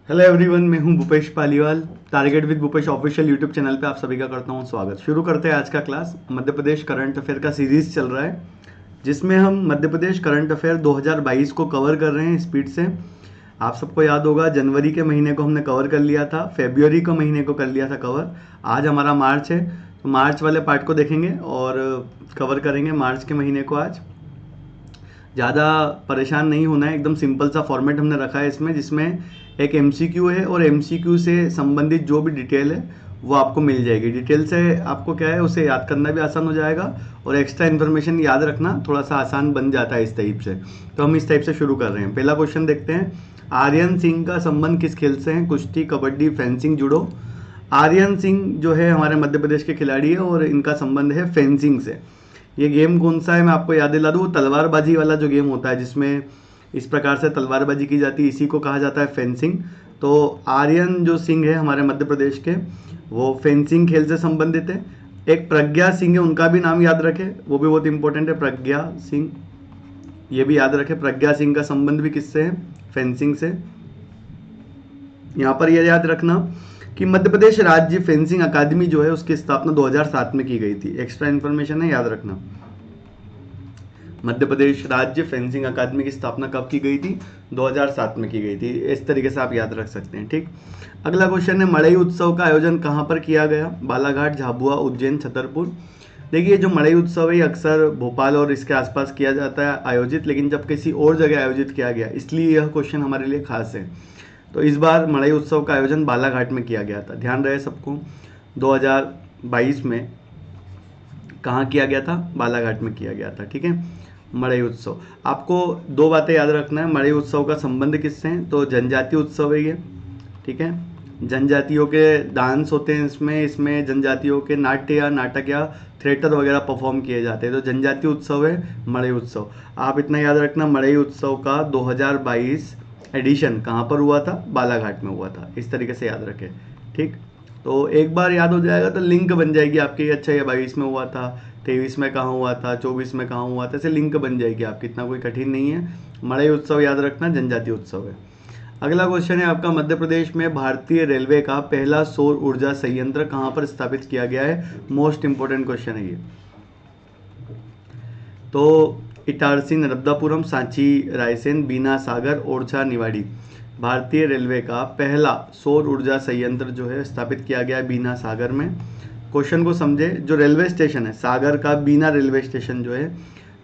Hello everyone, मैं हूं Bhupesh Paliwal. Target with Bhupesh official YouTube channel पे आप सभी का करता हूं स्वागत। शुरू करते हैं आज का class. Madhya Pradesh current affair का सीरीज चल रहा है जिसमें हम मध्य प्रदेश करंट अफेयर 2022 को कवर कर रहे हैं स्पीड से। आप सबको याद होगा जनवरी के महीने को हमने कवर कर लिया था, फेब्रुअरी के महीने को कर लिया था कवर। आज हमारा मार्च है, तो मार्च वाले पार्ट को देखेंगे और कवर करेंगे मार्च के महीने को आज। ज़्यादा परेशान नहीं होना है, एकदम सिंपल सा फॉर्मेट हमने रखा है इसमें, जिसमें एक एमसीक्यू है और एमसीक्यू से संबंधित जो भी डिटेल है वो आपको मिल जाएगी। डिटेल से आपको क्या है, उसे याद करना भी आसान हो जाएगा और एक्स्ट्रा इन्फॉर्मेशन याद रखना थोड़ा सा आसान बन जाता है इस टाइप से। तो हम इस टाइप से शुरू कर रहे हैं। पहला क्वेश्चन देखते हैं, आर्यन सिंह का संबंध किस खेल से है? कुश्ती, कबड्डी, फेंसिंग, जूडो। आर्यन सिंह जो है हमारे मध्य प्रदेश के खिलाड़ी है और इनका संबंध है फेंसिंग से। ये गेम कौन सा है मैं आपको याद दिला दूँ, तलवारबाजी वाला जो गेम होता है जिसमें इस प्रकार से तलवारबाजी की जाती है, इसी को कहा जाता है फेंसिंग। तो आर्यन जो सिंह है हमारे मध्य प्रदेश के, वो फेंसिंग खेल से संबंधित है। एक प्रज्ञा सिंह है, उनका भी नाम याद रखें, वो भी बहुत इंपॉर्टेंट है, प्रज्ञा सिंह। ये भी याद रखें, प्रज्ञा सिंह का संबंध भी किससे है? फेंसिंग से। यहाँ पर यह याद रखना कि मध्य प्रदेश राज्य फेंसिंग अकादमी जो है उसकी स्थापना 2007 में की गई थी। एक्स्ट्रा इन्फॉर्मेशन है, याद रखना। मध्य प्रदेश राज्य फेंसिंग अकादमी की स्थापना कब की गई थी? 2007 में की गई थी। इस तरीके से आप याद रख सकते हैं। ठीक, अगला क्वेश्चन है, मड़ई उत्सव का आयोजन कहाँ पर किया गया? बालाघाट, झाबुआ, उज्जैन, छतरपुर। देखिए, जो मड़ई उत्सव है अक्सर भोपाल और इसके आसपास किया जाता है आयोजित, लेकिन जब किसी और जगह आयोजित किया गया, इसलिए यह क्वेश्चन हमारे लिए खास है। तो इस बार मड़ई उत्सव का आयोजन बालाघाट में किया गया था। ध्यान रहे सबको, 2022 में कहाँ किया गया था? बालाघाट में किया गया था। ठीक है, मड़ई उत्सव। आपको दो बातें याद रखना है, मड़ई उत्सव का संबंध किससे है? तो जनजातीय उत्सव है ये। ठीक है, जनजातियों के डांस होते हैं इसमें, इसमें जनजातियों के नाट्य या नाटक या थिएटर वगैरह परफॉर्म किए जाते हैं। तो जनजातीय उत्सव है मड़ई उत्सव। आप इतना याद रखना, मड़ई उत्सव का 2022 एडिशन कहाँ पर हुआ था? बालाघाट में हुआ था। इस तरीके से याद रखें। ठीक, तो एक बार याद हो जाएगा तो लिंक बन जाएगी आपकी। अच्छा, ये 22 में हुआ था, 23 में कहाँ हुआ था, 24 में कहाँ हुआ था, ऐसे लिंक बन जाएगी आपकी। इतना कोई कठिन नहीं है। मड़ई उत्सव याद रखना, जनजातीय उत्सव है। अगला क्वेश्चन है आपका, मध्य प्रदेश में भारतीय रेलवे का पहला सौर ऊर्जा संयंत्र कहाँ पर स्थापित किया गया है? मोस्ट इंपोर्टेंट क्वेश्चन है ये। तो इटारसी, नर्मदापुरम, सांची, रायसेन, बीना, सागर, ओरछा, निवाड़ी। भारतीय रेलवे का पहला सौर ऊर्जा संयंत्र जो है स्थापित किया गया है बीना, सागर में। क्वेश्चन को समझे, जो रेलवे स्टेशन है सागर का, बीना रेलवे स्टेशन जो है,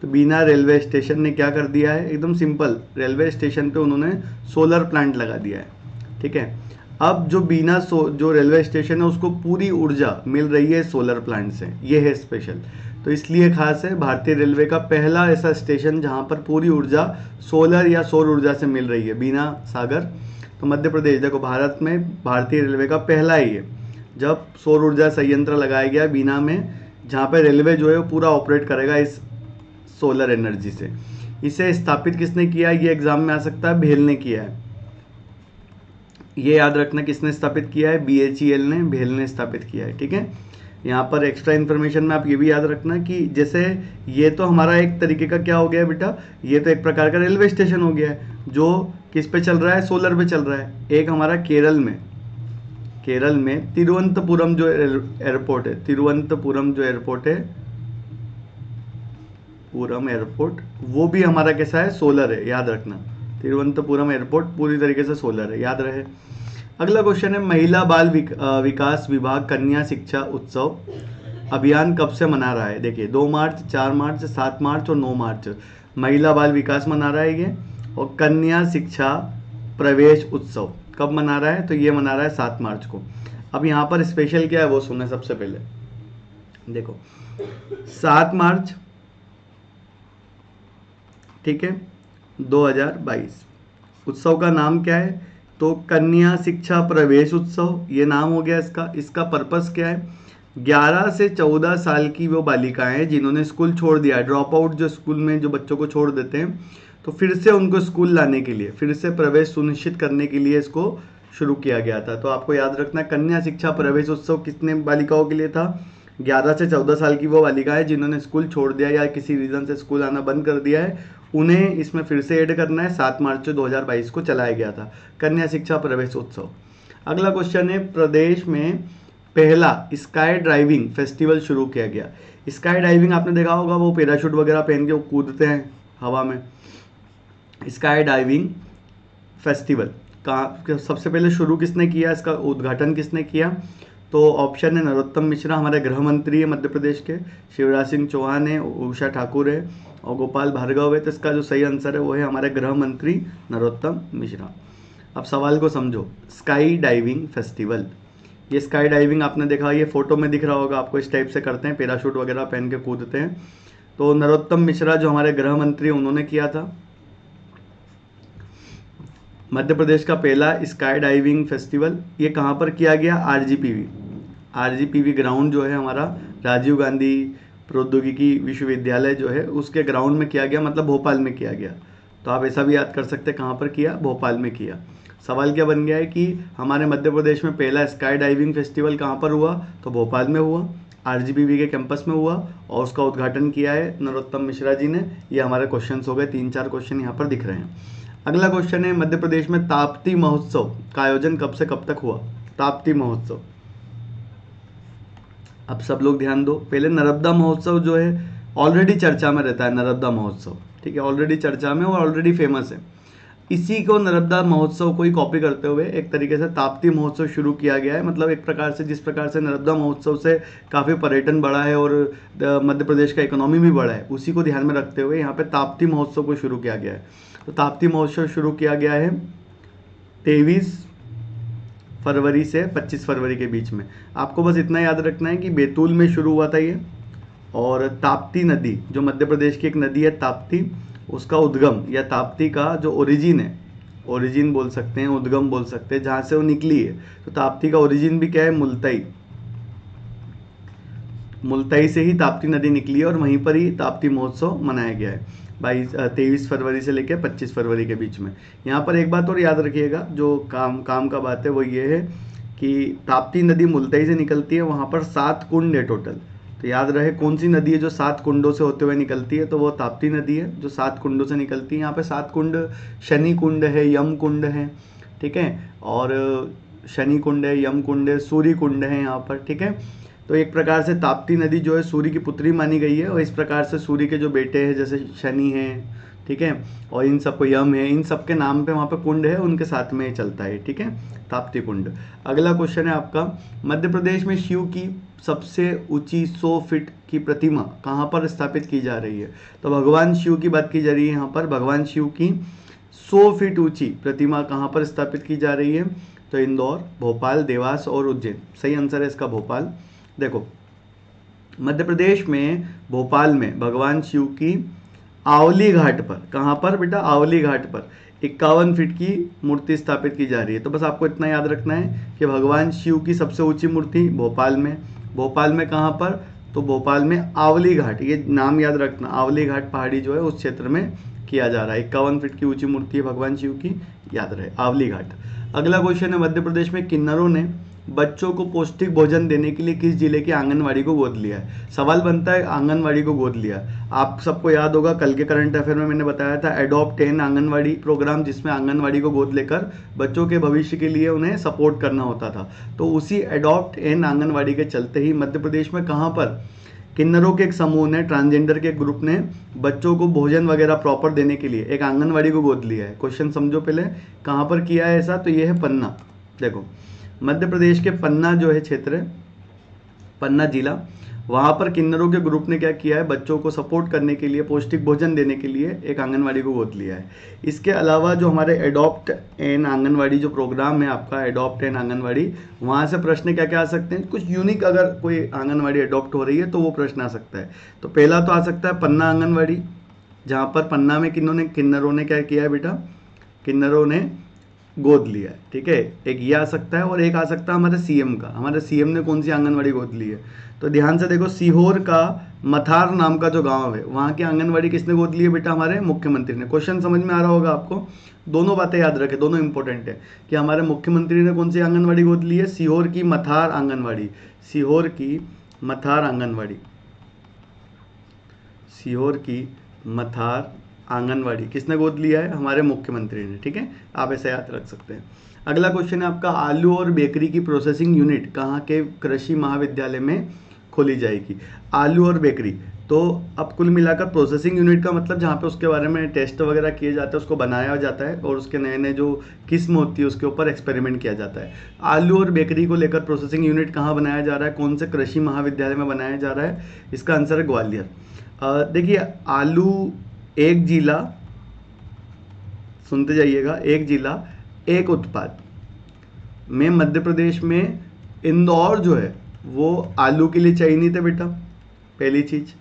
तो बीना रेलवे स्टेशन ने क्या कर दिया है? एकदम सिंपल, रेलवे स्टेशन पे उन्होंने सोलर प्लांट लगा दिया है। ठीक है, अब जो बीना जो रेलवे स्टेशन है उसको पूरी ऊर्जा मिल रही है सोलर प्लांट से, ये है स्पेशल। तो इसलिए खास है, भारतीय रेलवे का पहला ऐसा स्टेशन जहां पर पूरी ऊर्जा सोलर या सौर ऊर्जा से मिल रही है, बीना, सागर। तो मध्य प्रदेश, देखो, भारत में भारतीय रेलवे का पहला ही है जब सौर ऊर्जा संयंत्र लगाया गया बीना में, जहाँ पे रेलवे जो है वो पूरा ऑपरेट करेगा इस सोलर एनर्जी से। इसे स्थापित किसने किया? ये एग्जाम में आ सकता है, भेल ने किया है। ये याद रखना, किसने स्थापित किया है? BHEL ने, भेल ने स्थापित किया है। ठीक है, यहाँ पर एक्स्ट्रा इन्फॉर्मेशन में आप ये भी याद रखना कि जैसे ये तो हमारा एक तरीके का क्या हो गया है बेटा, ये तो एक प्रकार का रेलवे स्टेशन हो गया है जो किस पे चल रहा है? सोलर पे चल रहा है। एक हमारा केरल में तिरुवनंतपुरम जो एयरपोर्ट है, तिरुवनंतपुरम जो एयरपोर्ट है, पुरम एयरपोर्ट, वो भी हमारा कैसा है? सोलर है, याद रखना। तिरुवनंतपुरम एयरपोर्ट पूरी तरीके से सोलर है, याद रहे। अगला क्वेश्चन है, महिला बाल विकास विभाग कन्या शिक्षा उत्सव अभियान कब से मना रहा है? देखिए, 2 मार्च, 4 मार्च, 7 मार्च और 9 मार्च महिला बाल विकास मना रहा है ये। और कन्या शिक्षा प्रवेश उत्सव कब मना रहा है? तो ये मना रहा है 7 मार्च को। अब यहाँ पर स्पेशल क्या है वो सुने सबसे पहले। देखो, 7 मार्च, ठीक है, 2022, उत्सव का नाम क्या है? तो कन्या शिक्षा प्रवेश उत्सव, ये नाम हो गया इसका। इसका पर्पस क्या है? 11 से 14 साल की वो बालिकाएं जिन्होंने स्कूल छोड़ दिया, ड्रॉप आउट, जो स्कूल में जो बच्चों को छोड़ देते हैं, तो फिर से उनको स्कूल लाने के लिए, फिर से प्रवेश सुनिश्चित करने के लिए इसको शुरू किया गया था। तो आपको याद रखना, कन्या शिक्षा प्रवेश उत्सव कितने बालिकाओं के लिए था? 11 से 14 साल की वो बालिकाएं जिन्होंने स्कूल छोड़ दिया या किसी रीज़न से स्कूल आना बंद कर दिया है, उन्हें इसमें फिर से ऐड करना है। 7 मार्च 2022 को चलाया गया था कन्या शिक्षा प्रवेश उत्सव। अगला क्वेश्चन है, प्रदेश में पहला स्काई ड्राइविंग फेस्टिवल शुरू किया गया। स्काई ड्राइविंग आपने देखा होगा, वो पैराशूट वगैरह पहन के वो कूदते हैं हवा में। स्काई डाइविंग फेस्टिवल कहाँ सबसे पहले शुरू किसने किया, इसका उद्घाटन किसने किया? तो ऑप्शन है नरोत्तम मिश्रा, हमारे गृह मंत्री है मध्य प्रदेश के, शिवराज सिंह चौहान है, उषा ठाकुर है और गोपाल भार्गव है। तो इसका जो सही आंसर है वो है हमारे गृह मंत्री नरोत्तम मिश्रा। अब सवाल को समझो, स्काई डाइविंग फेस्टिवल, ये स्काई डाइविंग आपने देखा, ये फोटो में दिख रहा होगा आपको, इस टाइप से करते हैं, पैराशूट वगैरह पहन के कूदते हैं। तो नरोत्तम मिश्रा जो हमारे गृह मंत्री उन्होंने किया था। मध्य प्रदेश का पहला स्काई डाइविंग फेस्टिवल ये कहाँ पर किया गया? आरजीपीवी ग्राउंड जो है हमारा राजीव गांधी प्रौद्योगिकी विश्वविद्यालय जो है उसके ग्राउंड में किया गया, मतलब भोपाल में किया गया। तो आप ऐसा भी याद कर सकते हैं, कहाँ पर किया? भोपाल में किया। सवाल क्या बन गया है कि हमारे मध्य प्रदेश में पहला स्काई डाइविंग फेस्टिवल कहाँ पर हुआ? तो भोपाल में हुआ, आरजीपीवी के कैंपस में हुआ और उसका उद्घाटन किया है नरोत्तम मिश्रा जी ने। ये हमारे क्वेश्चन हो गए, 3-4 क्वेश्चन यहाँ पर दिख रहे हैं। अगला क्वेश्चन है, मध्य प्रदेश में ताप्ती महोत्सव का आयोजन कब से कब तक हुआ? ताप्ती महोत्सव, अब सब लोग ध्यान दो। पहले नर्मदा महोत्सव जो है ऑलरेडी चर्चा में रहता है, नर्मदा महोत्सव, ठीक है, ऑलरेडी चर्चा में और ऑलरेडी फेमस है। इसी को नर्मदा महोत्सव को ही कॉपी करते हुए एक तरीके से ताप्ती महोत्सव शुरू किया गया है। मतलब एक प्रकार से जिस प्रकार से नर्मदा महोत्सव से काफ़ी पर्यटन बढ़ा है और मध्य प्रदेश का इकोनॉमी भी बढ़ा है, उसी को ध्यान में रखते हुए यहाँ पे ताप्ती महोत्सव को शुरू किया गया है। तो ताप्ती महोत्सव शुरू किया गया है 23 फरवरी से 25 फरवरी के बीच में। आपको बस इतना याद रखना है कि बैतूल में शुरू हुआ था ये, और ताप्ती नदी जो मध्य प्रदेश की एक नदी है ताप्ती, उसका उद्गम या ताप्ती का जो ओरिजिन है, ओरिजिन बोल सकते हैं, उद्गम बोल सकते हैं, जहाँ से वो निकली है। तो ताप्ती का ओरिजिन भी क्या है? मुल्ताई, मुल्ताई से ही ताप्ती नदी निकली है और वहीं पर ही ताप्ती महोत्सव मनाया गया है 23 फरवरी से लेकर 25 फरवरी के बीच में। यहाँ पर एक बात और याद रखिएगा, जो काम का बात है वो ये है कि ताप्ती नदी मुल्ताई से निकलती है, वहाँ पर 7 कुंड है टोटल। तो याद रहे कौन सी नदी है जो 7 कुंडों से होते हुए निकलती है, तो वो ताप्ती नदी है जो 7 कुंडों से निकलती है। यहाँ पे 7 कुंड, शनि कुंड है, यम कुंड है, ठीक है, और शनि कुंड है, यम कुंड है, सूर्य कुंड है यहाँ पर, ठीक है। तो एक प्रकार से ताप्ती नदी जो है सूर्य की पुत्री मानी गई है और इस प्रकार से सूर्य के जो बेटे हैं जैसे शनि हैं, ठीक है, और इन सबको यम है, इन सब के नाम पे वहाँ पे कुंड है, उनके साथ में चलता है, ठीक है, ताप्ती कुंड। अगला क्वेश्चन है आपका, मध्य प्रदेश में शिव की सबसे ऊंची 100 फीट की प्रतिमा कहाँ पर स्थापित की जा रही है? तो भगवान शिव की बात की जा रही है यहाँ पर। भगवान शिव की 100 फीट ऊंची प्रतिमा कहाँ पर स्थापित की जा रही है? तो इंदौर, भोपाल, देवास और उज्जैन। सही आंसर है इसका भोपाल। देखो मध्य प्रदेश में भोपाल में भगवान शिव की आवली घाट पर, कहाँ पर बेटा? आवली घाट पर 51 फीट की मूर्ति स्थापित की जा रही है। तो बस आपको इतना याद रखना है कि भगवान शिव की सबसे ऊंची मूर्ति भोपाल में। भोपाल में कहाँ पर? तो भोपाल में आवली घाट, ये नाम याद रखना, आवली घाट पहाड़ी जो है उस क्षेत्र में किया जा रहा है। 51 फीट की ऊंची मूर्ति है भगवान शिव की, याद रहे, आवली घाट। अगला क्वेश्चन है, मध्य प्रदेश में किन्नरों ने बच्चों को पौष्टिक भोजन देने के लिए किस जिले की आंगनवाड़ी को गोद लिया है? सवाल बनता है आंगनवाड़ी को गोद लिया। आप सबको याद होगा कल के करंट अफेयर में मैंने बताया था एडॉप्ट 10 आंगनवाड़ी प्रोग्राम, जिसमें आंगनवाड़ी को गोद लेकर बच्चों के भविष्य के लिए उन्हें सपोर्ट करना होता था। तो उसी एडॉप्ट 10 आंगनवाड़ी के चलते ही मध्य प्रदेश में कहाँ पर किन्नरों के एक समूह ने, ट्रांसजेंडर के एक ग्रुप ने बच्चों को भोजन वगैरह प्रॉपर देने के लिए एक आंगनवाड़ी को गोद लिया है। क्वेश्चन समझो पहले, कहाँ पर किया है ऐसा? तो ये है पन्ना। देखो मध्य प्रदेश के पन्ना जो है क्षेत्र, पन्ना जिला, वहाँ पर किन्नरों के ग्रुप ने क्या किया है? बच्चों को सपोर्ट करने के लिए, पौष्टिक भोजन देने के लिए एक आंगनवाड़ी को गोद लिया है। इसके अलावा जो हमारे एडॉप्ट एन आंगनवाड़ी जो प्रोग्राम है आपका, एडॉप्ट एन आंगनवाड़ी, वहाँ से प्रश्न क्या क्या आ सकते हैं? कुछ यूनिक अगर कोई आंगनवाड़ी एडॉप्ट हो रही है तो वो प्रश्न आ सकता है। तो पहला तो आ सकता है पन्ना आंगनवाड़ी, जहाँ पर पन्ना में किन्नरों ने क्या किया है बेटा? किन्नरों ने गोद लिया है, ठीक है, एक ये आ सकता है। और एक आ सकता है हमारे सीएम का, हमारे सीएम ने कौन सी आंगनवाड़ी गोद ली है? तो ध्यान से देखो, सीहोर का मथार नाम का जो गांव है, वहाँ की आंगनवाड़ी किसने गोद ली है बेटा? हमारे मुख्यमंत्री ने। क्वेश्चन समझ में आ रहा होगा आपको। दोनों बातें याद रखें, दोनों इंपॉर्टेंट है कि हमारे मुख्यमंत्री ने कौन सी आंगनवाड़ी गोद ली है? सीहोर की मथार आंगनवाड़ी, सीहोर की मथार आंगनवाड़ी, सीहोर की मथार आंगनवाड़ी किसने गोद लिया है? हमारे मुख्यमंत्री ने। ठीक है, आप ऐसे याद रख सकते हैं। अगला क्वेश्चन है आपका, आलू और बेकरी की प्रोसेसिंग यूनिट कहाँ के कृषि महाविद्यालय में खोली जाएगी? आलू और बेकरी, तो अब कुल मिलाकर प्रोसेसिंग यूनिट का मतलब जहाँ पे उसके बारे में टेस्ट वगैरह किए जाते हैं, उसको बनाया जाता है और उसके नए नए जो किस्म होती है उसके ऊपर एक्सपेरिमेंट किया जाता है। आलू और बेकरी को लेकर प्रोसेसिंग यूनिट कहाँ बनाया जा रहा है, कौन से कृषि महाविद्यालय में बनाया जा रहा है? इसका आंसर है ग्वालियर। देखिए, आलू एक जिला, सुनते जाइएगा, एक जिला एक उत्पाद में मध्य प्रदेश में इंदौर जो है वो आलू के लिए चयनित है बेटा, पहली चीज।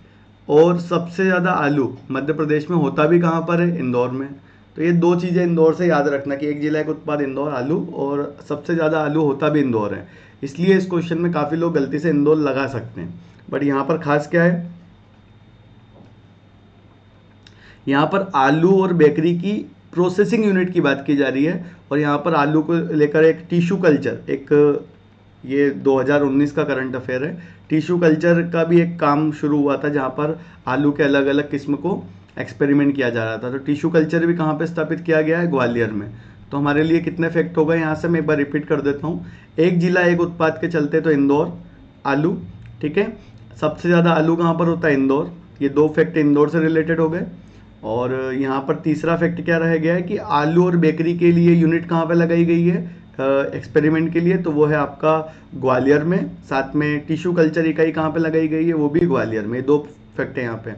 और सबसे ज़्यादा आलू मध्य प्रदेश में होता भी कहाँ पर है? इंदौर में। तो ये दो चीज़ें इंदौर से याद रखना कि एक जिला एक उत्पाद इंदौर आलू, और सबसे ज़्यादा आलू होता भी इंदौर है। इसलिए इस क्वेश्चन में काफ़ी लोग गलती से इंदौर लगा सकते हैं, बट यहाँ पर खास क्या है, यहाँ पर आलू और बेकरी की प्रोसेसिंग यूनिट की बात की जा रही है। और यहाँ पर आलू को लेकर एक टिश्यू कल्चर, एक ये 2019 का करंट अफेयर है, टिश्यू कल्चर का भी एक काम शुरू हुआ था जहाँ पर आलू के अलग अलग किस्म को एक्सपेरिमेंट किया जा रहा था। तो टिश्यू कल्चर भी कहाँ पे स्थापित किया गया है? ग्वालियर में। तो हमारे लिए कितने फैक्ट हो गए यहाँ से, मैं एक बार रिपीट कर देता हूँ। एक जिला एक उत्पाद के चलते तो इंदौर आलू, ठीक है। सबसे ज़्यादा आलू कहाँ पर होता है? इंदौर। ये दो फैक्ट इंदौर से रिलेटेड हो गए। और यहाँ पर तीसरा फैक्ट क्या रह गया है कि आलू और बेकरी के लिए यूनिट कहाँ पे लगाई गई है एक्सपेरिमेंट के लिए? तो वो है आपका ग्वालियर में। साथ में टिश्यू कल्चर इकाई कहाँ पे लगाई गई है? वो भी ग्वालियर में। दो फैक्ट है यहाँ पे,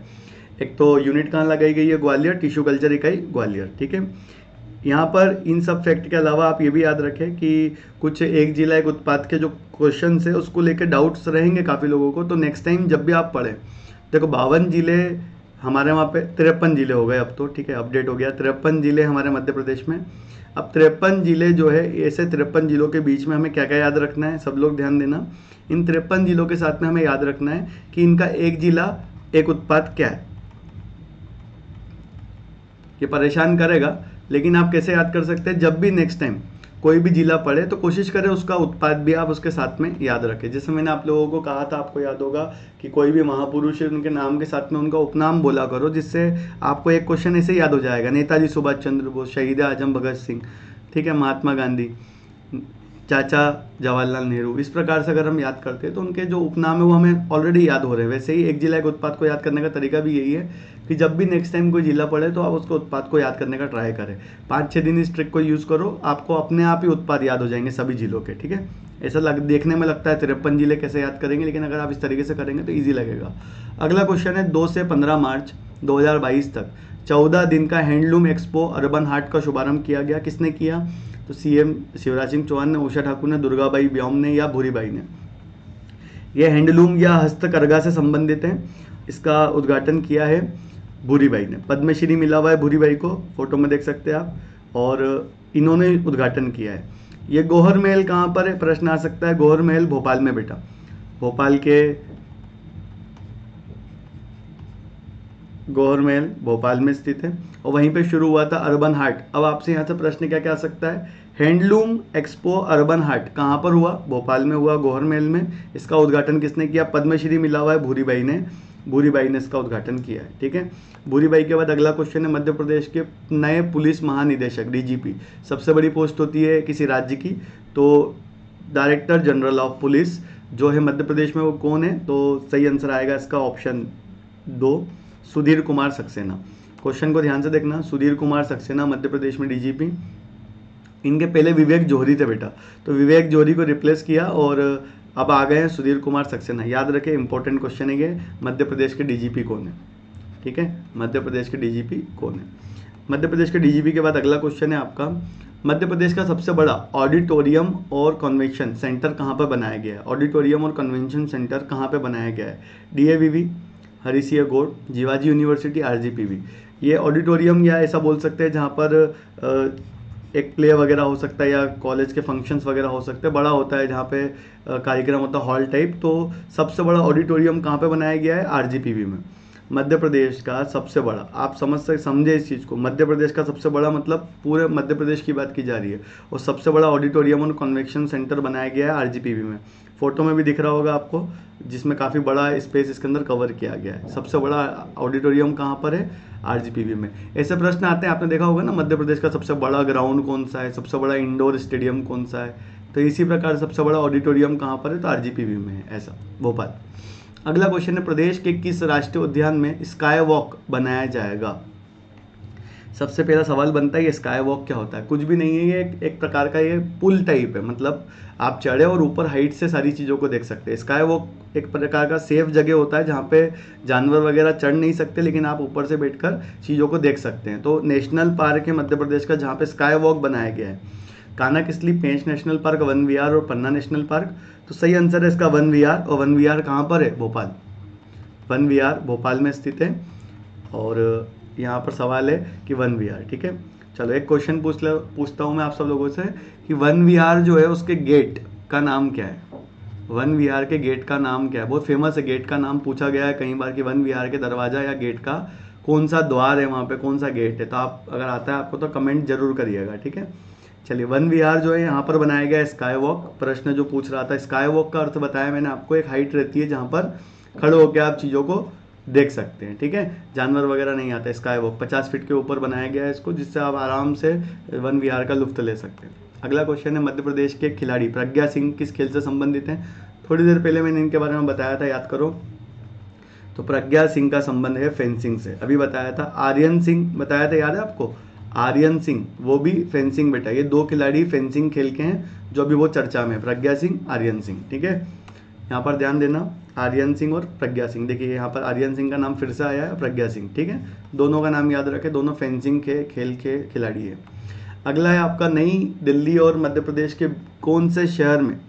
एक तो यूनिट कहाँ लगाई गई है? ग्वालियर। टिश्यू कल्चर इकाई ग्वालियर। ठीक है, यहाँ पर इन सब फैक्ट के अलावा आप ये भी याद रखें कि कुछ एक जिला एक उत्पाद के जो क्वेश्चन है उसको लेकर डाउट्स रहेंगे काफ़ी लोगों को। तो नेक्स्ट टाइम जब भी आप पढ़ें, देखो 52 जिले हमारे वहाँ पे, 53 जिले हो गए अब तो, ठीक है, अपडेट हो गया, 53 जिले हमारे मध्य प्रदेश में। अब 53 जिले जो है, ऐसे 53 जिलों के बीच में हमें क्या क्या याद रखना है, सब लोग ध्यान देना। इन 53 जिलों के साथ में हमें याद रखना है कि इनका एक जिला एक उत्पाद क्या है। ये परेशान करेगा, लेकिन आप कैसे याद कर सकते हैं? जब भी नेक्स्ट टाइम कोई भी जिला पढ़े तो कोशिश करें उसका उत्पाद भी आप उसके साथ में याद रखें। जैसे मैंने आप लोगों को कहा था, आपको याद होगा कि कोई भी महापुरुष है उनके नाम के साथ में उनका उपनाम बोला करो, जिससे आपको एक क्वेश्चन ऐसे याद हो जाएगा। नेताजी सुभाष चंद्र बोस, शहीद आजम भगत सिंह, ठीक है, महात्मा गांधी, चाचा जवाहरलाल नेहरू। इस प्रकार से अगर हम याद करते हैं तो उनके जो उपनाम है वो हमें ऑलरेडी याद हो रहे हैं। वैसे ही एक जिला एक उत्पाद को याद करने का तरीका भी यही है कि जब भी नेक्स्ट टाइम कोई जिला पढ़े तो आप उसको उत्पाद को याद करने का ट्राई करें। 5-6 दिन इस ट्रिक को यूज़ करो, आपको अपने आप ही उत्पाद याद हो जाएंगे सभी जिलों के। ठीक है, ऐसा देखने में लगता है 53 जिले कैसे याद करेंगे, लेकिन अगर आप इस तरीके से करेंगे तो ईजी लगेगा। अगला क्वेश्चन है, 2 से 15 मार्च 2022 तक 14 दिन का हैंडलूम एक्सपो अर्बन हाट का शुभारंभ किया गया। किसने किया? तो सीएम शिवराज सिंह चौहान ने, उषा ठाकुर ने, दुर्गाबाई ब्योम ने या भूरीबाई ने। यह हैंडलूम या हस्तकरघा से संबंधित है। इसका उद्घाटन किया है भूरीबाई ने। पद्मश्री मिला हुआ है भूरीबाई को, फोटो में देख सकते हैं आप, और इन्होंने उद्घाटन किया है। ये गौहर महल कहाँ पर है? प्रश्न आ सकता है। गौहर महल भोपाल में बेटा, भोपाल के गौहर महल भोपाल में स्थित है, और वहीं पे शुरू हुआ था अर्बन हाट। अब आपसे यहाँ से प्रश्न क्या क्या आ सकता है? हैंडलूम एक्सपो अर्बन हाट कहाँ पर हुआ? भोपाल में हुआ, गौहर महल में। इसका उद्घाटन किसने किया? पद्मश्री मिला हुआ है भूरीबाई ने, भूरीबाई ने इसका उद्घाटन किया है। ठीक है, भूरीबाई के बाद अगला क्वेश्चन है, मध्य प्रदेश के नए पुलिस महानिदेशक डीजीपी, सबसे बड़ी पोस्ट होती है किसी राज्य की, तो डायरेक्टर जनरल ऑफ पुलिस जो है मध्य प्रदेश में, वो कौन है? तो सही आंसर आएगा इसका ऑप्शन 2, सुधीर कुमार सक्सेना। क्वेश्चन को ध्यान से देखना, सुधीर कुमार सक्सेना मध्य प्रदेश में डीजीपी। इनके पहले विवेक जौहरी थे बेटा, तो विवेक जौहरी को रिप्लेस किया और अब आ गए हैं सुधीर कुमार सक्सेना। याद रखें, इंपॉर्टेंट क्वेश्चन है ये, मध्य प्रदेश के डीजीपी कौन है? ठीक है, मध्य प्रदेश के डीजीपी कौन है? मध्य प्रदेश के डीजीपी के बाद अगला क्वेश्चन है आपका, मध्य प्रदेश का सबसे बड़ा ऑडिटोरियम और कन्वेंशन सेंटर कहाँ पर बनाया गया है? ऑडिटोरियम और कन्वेंशन सेंटर कहाँ पे बनाया गया है? DAVV, Harisingh Gour, Jiwaji university, RGPV. ये ऑडिटोरियम या ऐसा बोल सकते हैं जहाँ पर एक प्ले वगैरह हो सकता है या कॉलेज के फंक्शंस वगैरह हो सकते हैं, बड़ा होता है जहाँ पे कार्यक्रम होता है हॉल टाइप। तो सबसे बड़ा ऑडिटोरियम कहाँ पे बनाया गया है? आरजीपीवी में। मध्य प्रदेश का सबसे बड़ा, आप समझे इस चीज़ को, मध्य प्रदेश का सबसे बड़ा मतलब पूरे मध्य प्रदेश की बात की जा रही है, और सबसे बड़ा ऑडिटोरियम और कन्वेंशन सेंटर बनाया गया है आरजीपीवी में। फोटो में भी दिख रहा होगा आपको, जिसमें काफ़ी बड़ा स्पेस इसके अंदर कवर किया गया है। सबसे बड़ा ऑडिटोरियम कहाँ पर है? आरजीपीवी में। ऐसे प्रश्न आते हैं, आपने देखा होगा ना, मध्य प्रदेश का सबसे बड़ा ग्राउंड कौन सा है, सबसे बड़ा इंडोर स्टेडियम कौन सा है, तो इसी प्रकार सबसे बड़ा ऑडिटोरियम कहाँ पर है? तो आरजीपीवी में है, ऐसा, भोपाल। अगला क्वेश्चन है, प्रदेश के किस राष्ट्रीय उद्यान में स्काई वॉक बनाया जाएगा? सबसे पहला सवाल बनता है, ये स्काई वॉक क्या होता है? कुछ भी नहीं है, ये एक प्रकार का ये पुल टाइप है, मतलब आप चढ़े और ऊपर हाइट से सारी चीज़ों को देख सकते हैं। स्काई वॉक एक प्रकार का सेफ जगह होता है जहाँ पे जानवर वगैरह चढ़ नहीं सकते, लेकिन आप ऊपर से बैठकर चीज़ों को देख सकते हैं। तो नेशनल पार्क है मध्य प्रदेश का जहाँ पे स्काई वॉक बनाया गया है, कानाकिसली, पेंच नेशनल पार्क, वन विहार और पन्ना नेशनल पार्क। तो सही आंसर है इसका वन विहार, और वन विहार कहाँ पर है? भोपाल। वन विहार भोपाल में स्थित है, और यहाँ पर सवाल है कि वन विहार, ठीक है। चलो एक क्वेश्चन पूछता हूँ मैं आप सब लोगों से कि वन विहार जो है उसके गेट का नाम क्या है? वन विहार के गेट का नाम क्या है? बहुत फेमस है, गेट का नाम पूछा गया है कई बार कि वन विहार के दरवाजा या गेट का कौन सा द्वार है, वहाँ पे कौन सा गेट है। तो आप अगर आता है आपको तो कमेंट जरूर करिएगा, ठीक है। चलिए, वन विहार जो है यहाँ पर बनाया गया है स्काई वॉक। प्रश्न जो पूछ रहा था, स्काई वॉक का अर्थ बताया मैंने आपको, एक हाइट रहती है जहाँ पर खड़े होकर आप चीज़ों को देख सकते हैं, ठीक है। जानवर वगैरह नहीं आता। स्काई वॉक 50 फीट के ऊपर बनाया गया है इसको, जिससे आप आराम से वन विहार का लुत्फ ले सकते हैं। अगला क्वेश्चन है, मध्य प्रदेश के खिलाड़ी प्रज्ञा सिंह किस खेल से संबंधित हैं? थोड़ी देर पहले मैंने इनके बारे में बताया था, याद करो। तो प्रज्ञा सिंह का संबंध है फेंसिंग से, अभी बताया था। आर्यन सिंह बताया था, याद है आपको? आर्यन सिंह, वो भी फेंसिंग बेटा। ये दो खिलाड़ी फेंसिंग खेल के हैं जो अभी वो चर्चा में, प्रज्ञा सिंह, आर्यन सिंह, ठीक है। यहाँ पर ध्यान देना, आर्यन सिंह और प्रज्ञा सिंह। देखिए यहाँ पर आर्यन सिंह का नाम फिर से आया है, प्रज्ञा सिंह, ठीक है। दोनों का नाम याद रखें, दोनों फेंसिंग के खेल के खिलाड़ी है। अगला है आपका, नई दिल्ली और मध्य प्रदेश के कौन से शहर में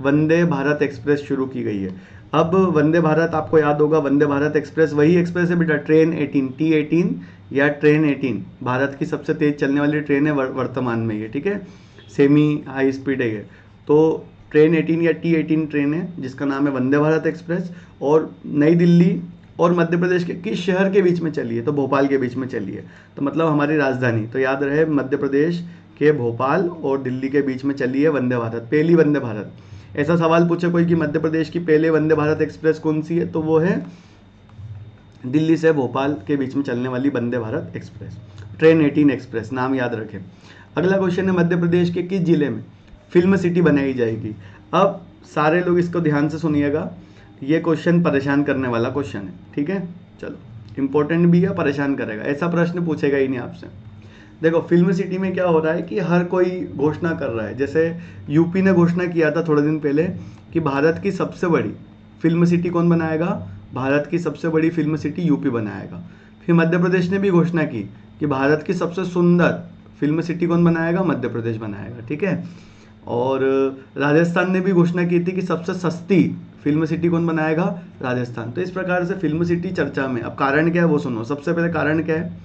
वंदे भारत एक्सप्रेस शुरू की गई है? अब वंदे भारत आपको याद होगा, वंदे भारत एक्सप्रेस वही एक्सप्रेस है बेटा, ट्रेन 18, T18 या ट्रेन 18 भारत की सबसे तेज चलने वाली ट्रेन है वर्तमान में ये, ठीक है। सेमी हाई स्पीड है ये। तो ट्रेन 18 या T18 ट्रेन है जिसका नाम है वंदे भारत एक्सप्रेस, और नई दिल्ली और मध्य प्रदेश के किस शहर के बीच में चली है? तो भोपाल के बीच में चली है, तो मतलब हमारी राजधानी। तो याद रहे, मध्य प्रदेश के भोपाल और दिल्ली के बीच में चली है वंदे भारत, पहली वंदे भारत। ऐसा सवाल पूछे कोई कि मध्य प्रदेश की पहले वंदे भारत एक्सप्रेस कौन सी है, तो वो है दिल्ली से भोपाल के बीच में चलने वाली Vande Bharat express, train 18 express, नाम याद रखें। अगला क्वेश्चन है, मध्य प्रदेश के किस जिले में फिल्म सिटी बनाई जाएगी? अब सारे लोग इसको ध्यान से सुनिएगा, ये क्वेश्चन परेशान करने वाला क्वेश्चन है, ठीक है। चलो, इंपॉर्टेंट भी है, परेशान करेगा, ऐसा प्रश्न पूछेगा ही नहीं आपसे। देखो, फिल्म सिटी में क्या हो रहा है कि हर कोई घोषणा कर रहा है। जैसे यूपी ने घोषणा किया था थोड़े दिन पहले कि भारत की सबसे बड़ी फिल्म सिटी कौन बनाएगा? भारत की सबसे बड़ी फिल्म सिटी यूपी बनाएगा। फिर मध्य प्रदेश ने भी घोषणा की कि भारत की सबसे सुंदर फिल्म सिटी कौन बनाएगा? मध्य प्रदेश बनाएगा, ठीक है। और राजस्थान ने भी घोषणा की थी कि सबसे सस्ती फिल्म सिटी कौन बनाएगा? राजस्थान। तो इस प्रकार से फिल्म सिटी चर्चा में। अब कारण क्या है वो सुनो। सबसे पहले कारण क्या है?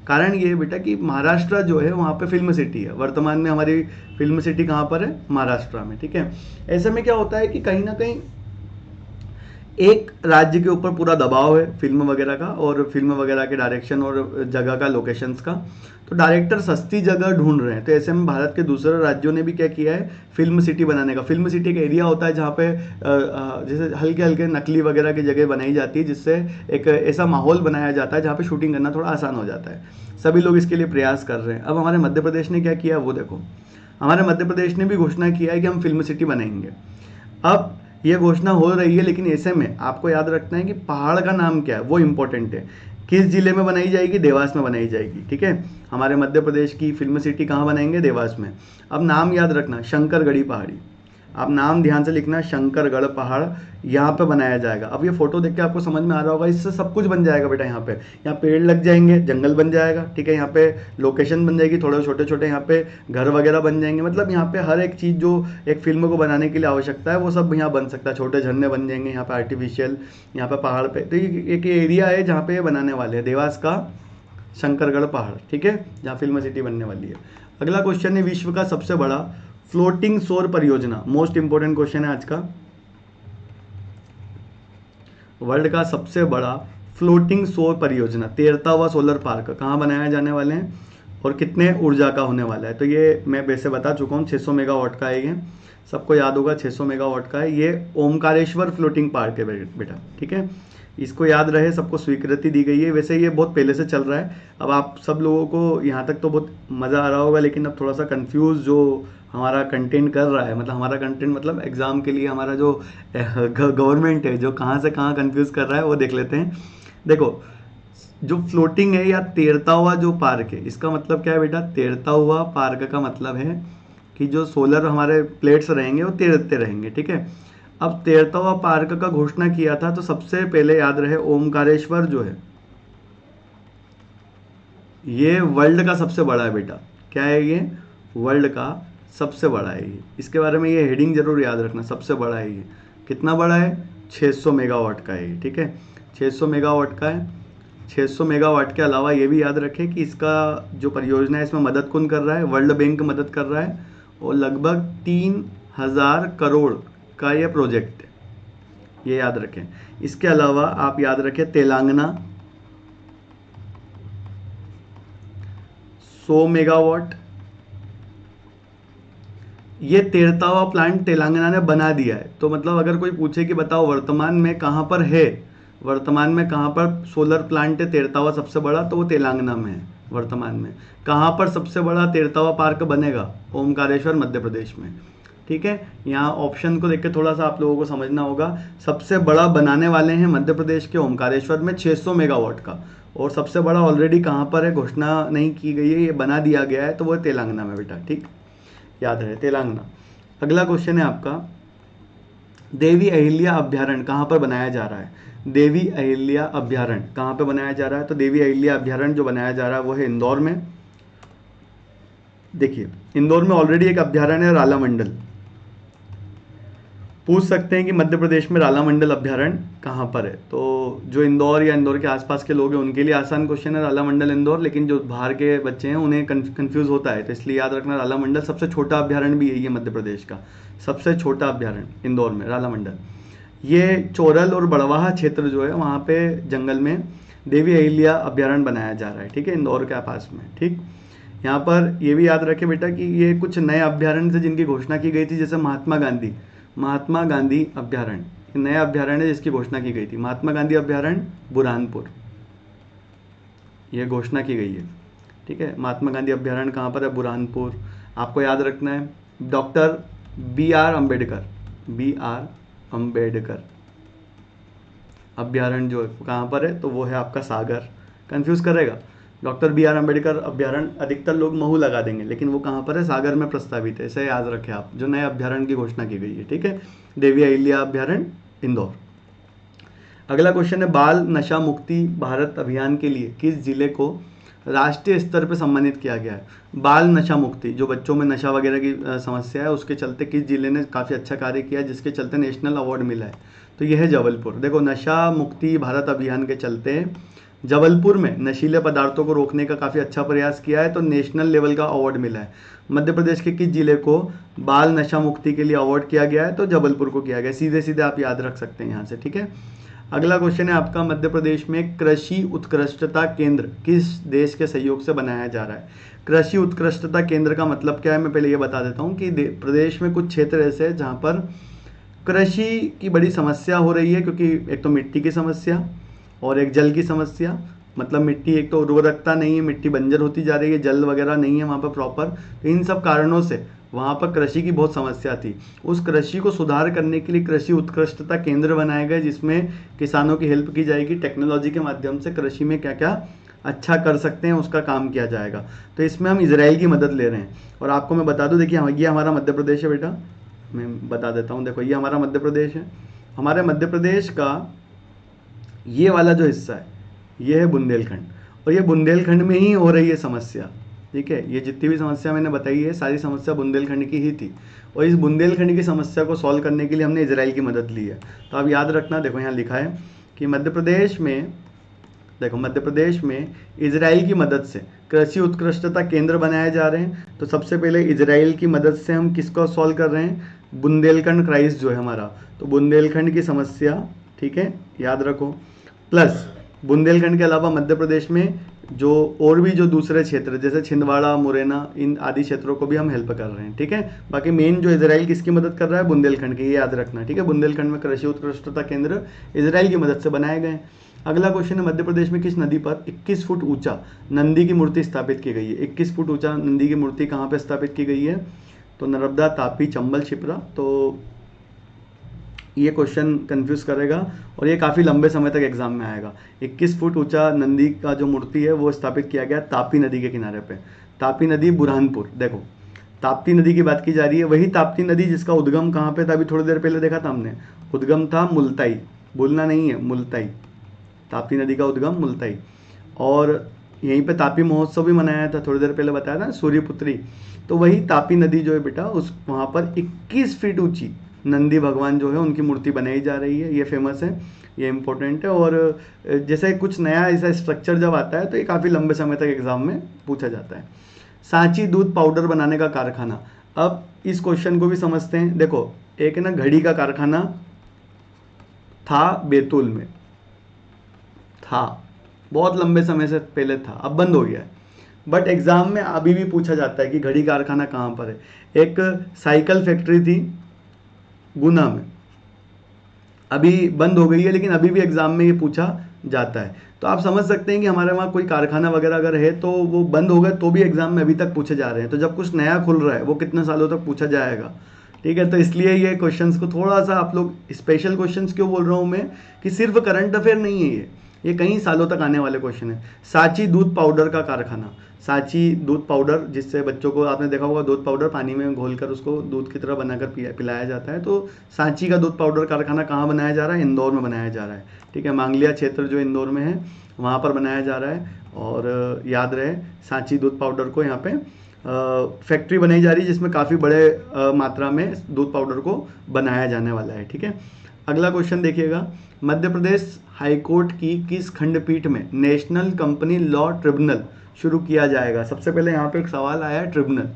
कारण ये है बेटा कि महाराष्ट्र जो है वहाँ पे फिल्म सिटी है। वर्तमान में हमारी फिल्म सिटी कहाँ पर है? महाराष्ट्र में, ठीक है। ऐसे में क्या होता है कि कहीं ना कहीं एक राज्य के ऊपर पूरा दबाव है फिल्म वगैरह का, और फिल्म वगैरह के डायरेक्शन और जगह का, लोकेशंस का। तो डायरेक्टर सस्ती जगह ढूंढ रहे हैं। तो ऐसे में भारत के दूसरे राज्यों ने भी क्या किया है? फिल्म सिटी बनाने का। फिल्म सिटी एक एरिया होता है जहाँ पे जैसे हल्के हल्के नकली वगैरह की जगह बनाई जाती है, जिससे एक ऐसा माहौल बनाया जाता है जहाँ पे शूटिंग करना थोड़ा आसान हो जाता है। सभी लोग इसके लिए प्रयास कर रहे हैं। अब हमारे मध्य प्रदेश ने क्या किया वो देखो। हमारे मध्य प्रदेश ने भी घोषणा किया है कि हम फिल्म सिटी बनाएंगे। अब ये घोषणा हो रही है, लेकिन ऐसे में आपको याद रखना है कि पहाड़ का नाम क्या है, वो इंपॉर्टेंट है। किस जिले में बनाई जाएगी? देवास में बनाई जाएगी, ठीक है। हमारे मध्य प्रदेश की फिल्म सिटी कहाँ बनाएंगे? देवास में। अब नाम याद रखना, शंकरगढ़ी पहाड़ी। आप नाम ध्यान से लिखना, शंकरगढ़ पहाड़ यहाँ पे बनाया जाएगा। अब ये फोटो देख के आपको समझ में आ रहा होगा, इससे सब कुछ बन जाएगा बेटा। यहाँ पेड़ लग जाएंगे, जंगल बन जाएगा, ठीक है। यहाँ पे लोकेशन बन जाएगी, थोड़े छोटे छोटे यहाँ पे घर वगैरह बन जाएंगे। मतलब यहाँ पे हर एक चीज़ जो एक फिल्म को बनाने के लिए आवश्यकता है वो सब यहाँ बन सकता है। छोटे झरने बन जाएंगे यहाँ पे आर्टिफिशियल, यहाँ पे पहाड़ पे। तो ये एक एरिया है जहाँ पे ये बनाने वाले हैं, देवास का शंकरगढ़ पहाड़, ठीक है, जहाँ फिल्म सिटी बनने वाली है। अगला क्वेश्चन है, विश्व का सबसे बड़ा फ्लोटिंग सौर परियोजना। मोस्ट इंपोर्टेंट क्वेश्चन है आज का। वर्ल्ड का सबसे बड़ा फ्लोटिंग सौर परियोजना 13वां सोलर पार्क कहाँ बनाया जाने वाले हैं और कितने ऊर्जा का होने वाला है। तो ये मैं वैसे बता चुका हूँ, 600 मेगावाट का है, ये सबको याद होगा 600 मेगावाट का है। ये ओमकारेश्वर फ्लोटिंग पार्क है बेटा, ठीक है, इसको याद रहे, सबको स्वीकृति दी गई है। वैसे ये बहुत पहले से चल रहा है। अब आप सब लोगों को यहाँ तक तो बहुत मज़ा आ रहा होगा, लेकिन अब थोड़ा सा कंफ्यूज जो हमारा कंटेंट कर रहा है, मतलब हमारा कंटेंट मतलब एग्ज़ाम के लिए हमारा जो गवर्नमेंट है जो कहाँ से कहाँ कंफ्यूज कर रहा है वो देख लेते हैं। देखो, जो फ्लोटिंग है या तैरता हुआ जो पार्क है, इसका मतलब क्या है बेटा? तैरता हुआ पार्क का मतलब है कि जो सोलर हमारे प्लेट्स रहेंगे वो तैरते रहेंगे, ठीक है। अब तैरता हुआ पार्क का घोषणा किया था तो सबसे पहले याद रहे ओमकारेश्वर जो है ये वर्ल्ड का सबसे बड़ा है बेटा। क्या है ये? वर्ल्ड का सबसे बड़ा है ये। इसके बारे में ये हेडिंग जरूर याद रखना, सबसे बड़ा है ये। कितना बड़ा है? 600 मेगावाट का है ये, ठीक है, 600 मेगावाट का है। 600 मेगावाट के अलावा ये भी याद रखें कि इसका जो परियोजना है इसमें मदद कौन कर रहा है? वर्ल्ड बैंक मदद कर रहा है, और लगभग 3000 करोड़ का ये प्रोजेक्ट है, ये याद रखें। इसके अलावा आप याद रखें तेलंगाना 100 मेगावाट, ये तैरता हुआ प्लांट तेलंगाना ने बना दिया है। तो मतलब अगर कोई पूछे कि बताओ वर्तमान में कहाँ पर है, वर्तमान में कहाँ पर सोलर प्लांट है तैरता हुआ सबसे बड़ा, तो वो तेलंगाना में है वर्तमान में। कहाँ पर सबसे बड़ा तैरता हुआ पार्क बनेगा? ओमकारेश्वर मध्य प्रदेश में, ठीक है। यहाँ ऑप्शन को देख के थोड़ा सा आप लोगों को समझना होगा। सबसे बड़ा बनाने वाले हैं मध्य प्रदेश के ओमकारेश्वर में 600 मेगावाट का, और सबसे बड़ा ऑलरेडी कहाँ पर है घोषणा नहीं की गई है, ये बना दिया गया है, तो वो तेलंगाना में बेटा, ठीक, याद रहे तेलंगाना। अगला क्वेश्चन है आपका, देवी अहिल्या अभ्यारण्य कहाँ पर बनाया जा रहा है? देवी अहिल्या अभ्यारण्य कहाँ पे बनाया जा रहा है? तो देवी अहिल्या अभ्यारण्य जो बनाया जा रहा है वो है इंदौर में। देखिए, इंदौर में ऑलरेडी एक अभ्यारण्य है राला मंडल। पूछ सकते हैं कि मध्य प्रदेश में राला मंडल अभ्यारण्य कहाँ पर है, तो जो इंदौर या इंदौर के आसपास के लोग हैं उनके लिए आसान क्वेश्चन है राला मंडल इंदौर, लेकिन जो बाहर के बच्चे हैं उन्हें कंफ्यूज होता है, तो इसलिए याद रखना राला मंडल सबसे छोटा अभ्यारण्य भी है, ये मध्य प्रदेश का सबसे छोटा अभ्यारण्य इंदौर में राला मंडल। ये चोरल और बड़वाहा क्षेत्र जो है वहाँ पे जंगल में देवी अहिल्या अभ्यारण्य बनाया जा रहा है, ठीक है, इंदौर के पास में, ठीक। यहाँ पर ये भी याद रखें बेटा कि ये कुछ नए अभ्यारण्य थे जिनकी घोषणा की गई थी, जैसे महात्मा गांधी अभ्यारण्य नया अभ्यारण्य है जिसकी घोषणा की गई थी। महात्मा गांधी अभ्यारण्य बुरहानपुर, यह घोषणा की गई है, ठीक है। महात्मा गांधी अभ्यारण्य कहाँ पर है? बुरहानपुर। आपको याद रखना है डॉक्टर बी आर अम्बेडकर अभ्यारण्य जो कहाँ पर है, तो वो है आपका सागर। कंफ्यूज करेगा, डॉक्टर बी आर अम्बेडकर अभ्यारण्य अधिकतर लोग महू लगा देंगे, लेकिन वो कहाँ पर है? सागर में प्रस्तावित है, इसे याद रखें आप, जो नए अभ्यारण्य की घोषणा की गई है, ठीक है। देवी अहिल्या अभ्यारण्य इंदौर। अगला क्वेश्चन है, बाल नशा मुक्ति भारत अभियान के लिए किस जिले को राष्ट्रीय स्तर पर सम्मानित किया गया है? बाल नशा मुक्ति, जो बच्चों में नशा वगैरह की समस्या है, उसके चलते किस जिले ने काफ़ी अच्छा कार्य किया जिसके चलते नेशनल अवार्ड मिला है? तो यह है जबलपुर। देखो, नशा मुक्ति भारत अभियान के चलते जबलपुर में नशीले पदार्थों को रोकने का काफ़ी अच्छा प्रयास किया है, तो नेशनल लेवल का अवार्ड मिला है। मध्य प्रदेश के किस जिले को बाल नशा मुक्ति के लिए अवार्ड किया गया है? तो जबलपुर को किया गया। सीधे सीधे आप याद रख सकते हैं यहाँ से, ठीक है। अगला क्वेश्चन है आपका, मध्य प्रदेश में कृषि उत्कृष्टता केंद्र किस देश के सहयोग से बनाया जा रहा है? कृषि उत्कृष्टता केंद्र का मतलब क्या है, मैं पहले ये बता देता हूँ कि प्रदेश में कुछ क्षेत्र ऐसे हैं जहाँ पर कृषि की बड़ी समस्या हो रही है, क्योंकि एक तो मिट्टी की समस्या और एक जल की समस्या। मतलब मिट्टी, एक तो उर्वरकता नहीं है, मिट्टी बंजर होती जा रही है, जल वगैरह नहीं है वहाँ पर प्रॉपर, तो इन सब कारणों से वहाँ पर कृषि की बहुत समस्या थी। उस कृषि को सुधार करने के लिए कृषि उत्कृष्टता केंद्र बनाए गए, जिसमें किसानों की हेल्प की जाएगी, टेक्नोलॉजी के माध्यम से कृषि में क्या क्या अच्छा कर सकते हैं उसका काम किया जाएगा। तो इसमें हम इजराइल की मदद ले रहे हैं। और आपको मैं बता दूं, देखिए ये हमारा मध्य प्रदेश है बेटा, मैं बता देता हूँ, देखो ये हमारा मध्य प्रदेश है। हमारे मध्य प्रदेश का ये वाला जो हिस्सा है ये है बुंदेलखंड, और ये बुंदेलखंड में ही हो रही है समस्या, ठीक है। ये जितनी भी समस्या मैंने बताई है सारी समस्या बुंदेलखंड की ही थी, और इस बुंदेलखंड की समस्या को सॉल्व करने के लिए हमने इजराइल की मदद ली है। तो आप याद रखना, देखो यहाँ लिखा है कि मध्य प्रदेश में, देखो मध्य प्रदेश में इजराइल की मदद से कृषि उत्कृष्टता केंद्र बनाए जा रहे हैं। तो सबसे पहले इजराइल की मदद से हम किसको सॉल्व कर रहे हैं? बुंदेलखंड क्राइसिस जो है हमारा, तो बुंदेलखंड की समस्या, ठीक है, याद रखो। प्लस बुंदेलखंड के अलावा मध्य प्रदेश में जो और भी जो दूसरे क्षेत्र जैसे छिंदवाड़ा, मुरैना, इन आदि क्षेत्रों को भी हम हेल्प कर रहे हैं, ठीक है। बाकी मेन जो इजराइल किसकी मदद कर रहा है, बुंदेलखंड की, ये याद रखना, ठीक है। बुंदेलखंड में कृषि उत्कृष्टता केंद्र इजराइल की मदद से बनाए गए हैं। अगला क्वेश्चन है, मध्य प्रदेश में किस नदी पर 21 फुट ऊंचा नंदी की मूर्ति स्थापित की गई है। 21 फुट ऊंचा नंदी की मूर्ति कहाँ पे स्थापित की गई है, तो नर्मदा, तापी, चंबल, क्षिप्रा। तो ये क्वेश्चन कंफ्यूज करेगा और ये काफ़ी लंबे समय तक एग्जाम में आएगा। 21 फुट ऊंचा नंदी का जो मूर्ति है वो स्थापित किया गया तापी नदी के किनारे पे। तापी नदी, बुरहानपुर। देखो, ताप्ती नदी की बात की जा रही है, वही ताप्ती नदी जिसका उद्गम कहाँ पे था, अभी थोड़ी देर पहले देखा था हमने, उद्गम था मुल्ताई, भूलना नहीं है, मुल्ताई। ताप्ती नदी का उद्गम मुल्ताई। और यहीं पे तापी महोत्सव भी मनाया था, थोड़ी देर पहले बताया था, सूर्यपुत्री। तो वही तापी नदी जो है बेटा, उस वहाँ पर 21 फीट ऊंची नंदी भगवान जो है उनकी मूर्ति बनाई जा रही है। ये फेमस है, ये इंपॉर्टेंट है। और जैसे कुछ नया ऐसा स्ट्रक्चर जब आता है तो ये काफ़ी लंबे समय तक एग्जाम में पूछा जाता है। सांची दूध पाउडर बनाने का कारखाना। अब इस क्वेश्चन को भी समझते हैं। देखो, एक है ना घड़ी का कारखाना था बैतूल में, था बहुत लंबे समय से पहले था, अब बंद हो गया है, बट एग्जाम में अभी भी पूछा जाता है कि घड़ी कारखाना कहाँ पर है। एक साइकिल फैक्ट्री थी गुना में, अभी बंद हो गई है, लेकिन अभी भी एग्जाम में ये पूछा जाता है। तो आप समझ सकते हैं कि हमारे वहाँ कोई कारखाना वगैरह अगर है तो वो बंद हो गए तो भी एग्जाम में अभी तक पूछे जा रहे हैं। तो जब कुछ नया खुल रहा है वो कितने सालों तक पूछा जाएगा, ठीक है। तो इसलिए ये क्वेश्चंस को थोड़ा सा आप लोग, स्पेशल क्वेश्चंस क्यों बोल रहा हूँ मैं, कि सिर्फ करंट अफेयर नहीं है ये कई सालों तक आने वाले क्वेश्चन है। सांची दूध पाउडर का कारखाना, सांची दूध पाउडर, जिससे बच्चों को आपने देखा होगा दूध पाउडर पानी में घोलकर उसको दूध की तरह बनाकर पिलाया जाता है। तो सांची का दूध पाउडर कारखाना कहाँ बनाया जा रहा है, इंदौर में बनाया जा रहा है, ठीक है। मांगलिया क्षेत्र जो इंदौर में है वहाँ पर बनाया जा रहा है। और याद रहे, सांची दूध पाउडर को यहाँ पे फैक्ट्री बनाई जा रही है जिसमें काफ़ी बड़े मात्रा में दूध पाउडर को बनाया जाने वाला है, ठीक है। अगला क्वेश्चन देखिएगा, मध्य प्रदेश हाईकोर्ट की किस खंडपीठ में नेशनल कंपनी लॉ ट्रिब्यूनल शुरू किया जाएगा। सबसे पहले यहाँ पे एक सवाल आया है ट्रिब्यूनल,